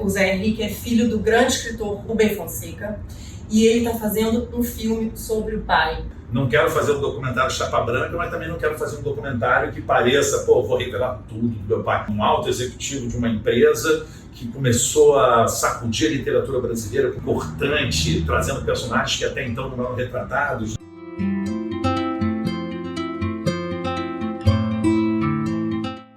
o Zé Henrique é filho do grande escritor Rubem Fonseca e ele está fazendo um filme sobre o pai. Não quero fazer um documentário chapa branca, mas também não quero fazer um documentário que pareça, vou revelar tudo do meu pai. Um alto executivo de uma empresa que começou a sacudir a literatura brasileira, importante, trazendo personagens que até então não eram retratados.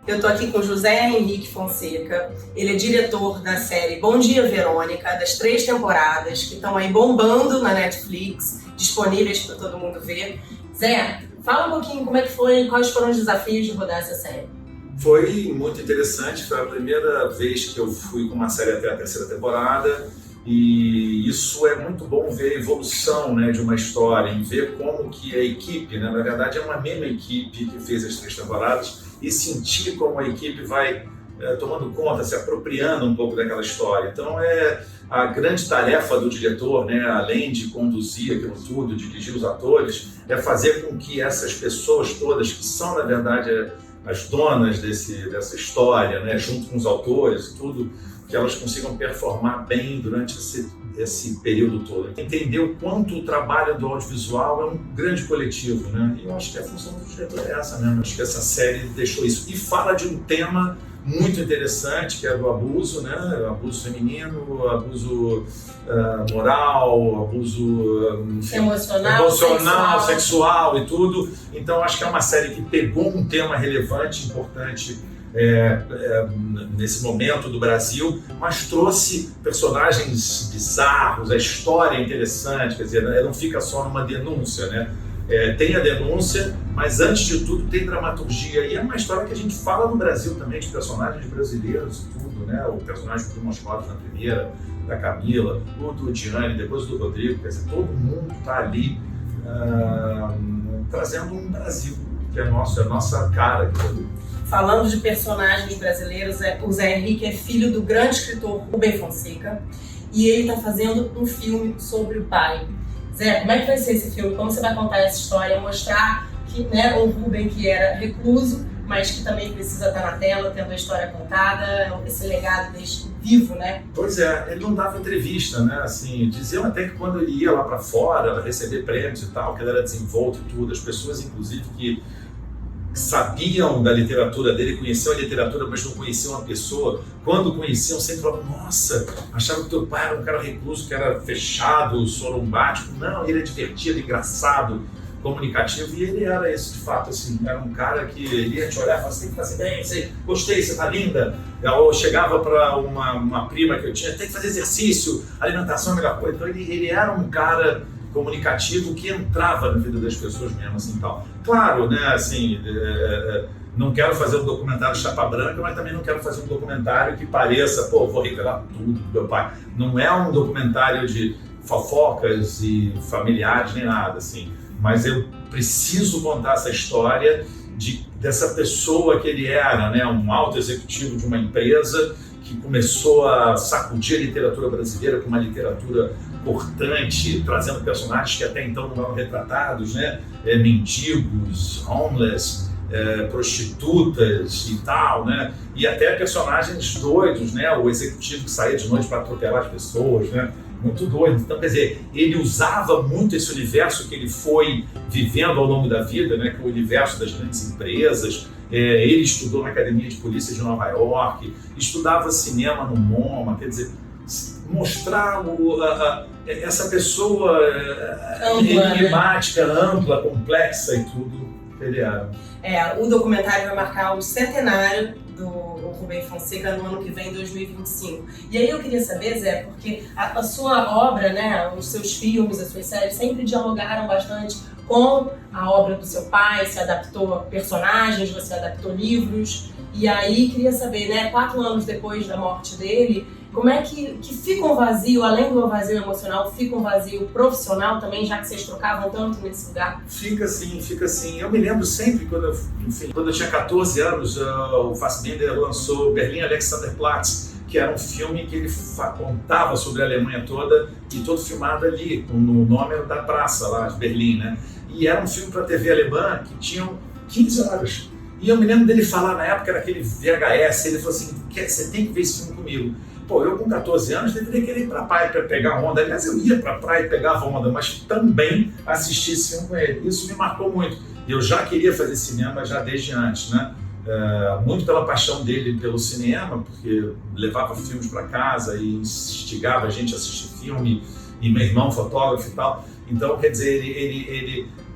Eu estou aqui com José Henrique Fonseca, ele é diretor da série Bom Dia Verônica, das 3 temporadas, que estão aí bombando na Netflix, disponíveis para todo mundo ver. Zé, fala um pouquinho como é que foi, quais foram os desafios de rodar essa série? Foi muito interessante, foi a primeira vez que eu fui com uma série até a 3ª temporada e isso é muito bom ver a evolução, né, de uma história, em ver como que a equipe, né, na verdade é uma mesma equipe que fez as 3 temporadas, e sentir como a equipe vai tomando conta, se apropriando um pouco daquela história. Então é a grande tarefa do diretor, né, além de conduzir aquilo tudo, de dirigir os atores, é fazer com que essas pessoas todas, que são na verdade as donas dessa história, né, junto com os autores e tudo, que elas consigam performar bem durante esse período todo. Entender o quanto o trabalho do audiovisual é um grande coletivo, né? E eu acho que a função do diretor é essa mesmo. Acho que essa série deixou isso. E fala de um tema muito interessante, que é do abuso, né? Abuso feminino, abuso moral, abuso emocional, sexual e tudo. Então acho que é uma série que pegou um tema relevante, importante, nesse momento do Brasil, mas trouxe personagens bizarros, a história é interessante, quer dizer, ela não fica só numa denúncia, né? Tem a denúncia, mas antes de tudo tem dramaturgia, e é uma história que a gente fala no Brasil também, de personagens brasileiros e tudo, né? O personagem do Primo Clóvis na primeira, da Camila, o do Diane, depois do Rodrigo, quer dizer, todo mundo está ali trazendo um Brasil, que é a nossa cara. Falando de personagens brasileiros, o Zé Henrique é filho do grande escritor Rubem Fonseca e ele está fazendo um filme sobre o pai. Zé, como é que vai ser esse filme? Como você vai contar essa história? Mostrar que, né, o Rubem, que era recluso, mas que também precisa estar na tela, tendo a história contada, esse legado deste vivo, né? Pois é, ele não dava entrevista, né? Assim, diziam até que quando ele ia lá para fora receber prêmios e tal, que ele era desenvolto e tudo, as pessoas, inclusive, que sabiam da literatura dele, conheciam a literatura, mas não conheciam a pessoa. Quando conheciam, sempre falavam, nossa, achava que teu pai era um cara recluso, que era fechado, sorumbático. Não, ele é divertido, engraçado, comunicativo, e ele era esse, de fato, assim, era um cara que ele ia te olhar e falava, você tem que fazer bem, gostei, você tá linda. Eu chegava para uma prima que eu tinha, tem que fazer exercício, alimentação é a melhor coisa. Então ele era um cara comunicativo que entrava na vida das pessoas mesmo, assim, tal. Claro, né, assim, não quero fazer um documentário chapa branca, mas também não quero fazer um documentário que pareça, vou revelar tudo do meu pai. Não é um documentário de fofocas e familiares, nem nada, assim, mas eu preciso contar essa história dessa pessoa que ele era, né, um alto executivo de uma empresa que começou a sacudir a literatura brasileira com uma literatura importante, trazendo personagens que até então não eram retratados, né? Mendigos, homeless, prostitutas e tal, né? E até personagens doidos, né? O executivo que saía de noite para atropelar as pessoas, né? Muito doido. Então, quer dizer, ele usava muito esse universo que ele foi vivendo ao longo da vida, né? Que é o universo das grandes empresas. Ele estudou na Academia de Polícia de Nova York, estudava cinema no MoMA, quer dizer, mostrar essa pessoa enigmática, ampla, complexa e tudo, ele era. O documentário vai marcar o centenário do Rubem Fonseca no ano que vem, 2025. E aí eu queria saber, Zé, porque a sua obra, né, os seus filmes, as suas séries sempre dialogaram bastante com a obra do seu pai, se adaptou a personagens, você adaptou livros. E aí queria saber, né, 4 anos depois da morte dele, como é que fica um vazio, além do vazio emocional, fica um vazio profissional também, já que vocês trocavam tanto nesse lugar? Fica assim. Eu me lembro sempre, quando eu tinha 14 anos, o Fassbinder lançou Berlim Alexanderplatz, que era um filme que ele contava sobre a Alemanha toda, e todo filmado ali, no nome da praça lá de Berlim, né? E era um filme para a TV alemã que tinham 15 horas. E eu me lembro dele falar, na época era aquele VHS, ele falou assim, você tem que ver esse filme comigo. Pô, eu com 14 anos deveria querer ir pra praia para pegar onda. Aliás, eu ia pra praia e pegava onda, mas também assisti esse filme com ele. Isso me marcou muito. Eu já queria fazer cinema já desde antes, né? Muito pela paixão dele pelo cinema, porque levava filmes para casa e instigava a gente a assistir filme, e meu irmão fotógrafo e tal. Então, quer dizer,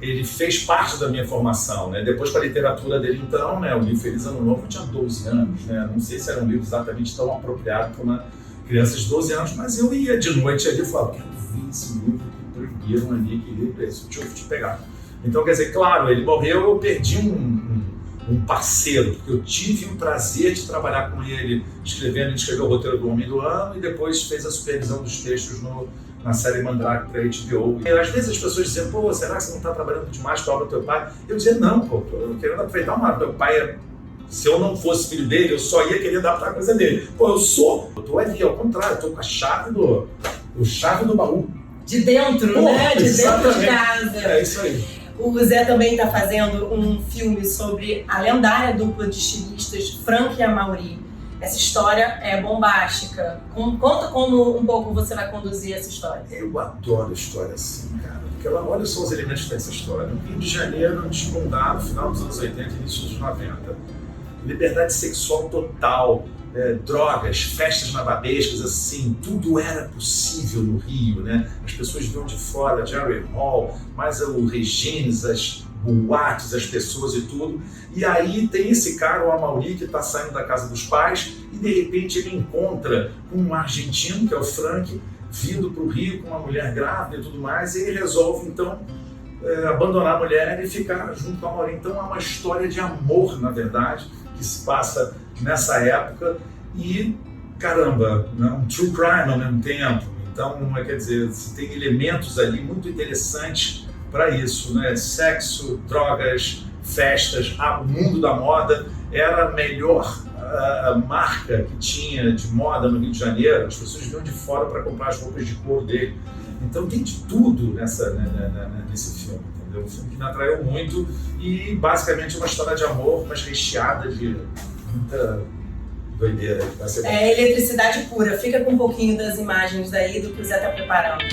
ele fez parte da minha formação, né? Depois, com a literatura dele, então, né? O livro Feliz Ano Novo, eu tinha 12 anos, né? Não sei se era um livro exatamente tão apropriado para uma criança de 12 anos, mas eu ia de noite ali e falava, quero ver esse livro que proibiram ali, que livro é esse? Deixa eu te pegar. Então, quer dizer, claro, ele morreu, eu perdi um parceiro, porque eu tive o prazer de trabalhar com ele, ele escreveu o roteiro do Homem do Ano e depois fez a supervisão dos textos na série Mandrake para HBO. E às vezes as pessoas diziam, pô, será que você não está trabalhando demais com a obra do teu pai? Eu dizia, não, pô, tô querendo aproveitar uma obra. Meu pai, se eu não fosse filho dele, eu só ia querer adaptar a coisa dele. Pô, eu tô ali, ao contrário, eu tô com a chave do baú. De dentro, né? De dentro de casa. É isso aí. O Zé também está fazendo um filme sobre a lendária dupla de estilistas Frank e Amaury. Essa história é bombástica. Conta como um pouco você vai conduzir essa história. Eu adoro história assim, cara. Porque olha só os elementos dessa história. No Rio de Janeiro, desbundado, final dos anos 80 e início dos 90. Liberdade sexual total. Drogas, festas nababescas, assim, tudo era possível no Rio, né? As pessoas vinham de fora, Jerry Hall, mais o Regines, as boates, as pessoas e tudo. E aí tem esse cara, o Amaury, que está saindo da casa dos pais e de repente ele encontra um argentino, que é o Frank, vindo para o Rio com uma mulher grávida e tudo mais, e ele resolve então abandonar a mulher e ficar junto com a Amaury. Então é uma história de amor, na verdade, que se passa nessa época e, caramba, né, um true crime ao mesmo tempo. Então, quer dizer, tem elementos ali muito interessantes para isso, né? Sexo, drogas, festas, o mundo da moda era a melhor marca que tinha de moda no Rio de Janeiro. As pessoas vinham de fora para comprar as roupas de couro dele. Então tem de tudo nesse filme, entendeu? Um filme que me atraiu muito e basicamente uma história de amor, mas recheada de muita doideira. Vai ser bom. É eletricidade pura. Fica com um pouquinho das imagens aí do que o Zé está preparando.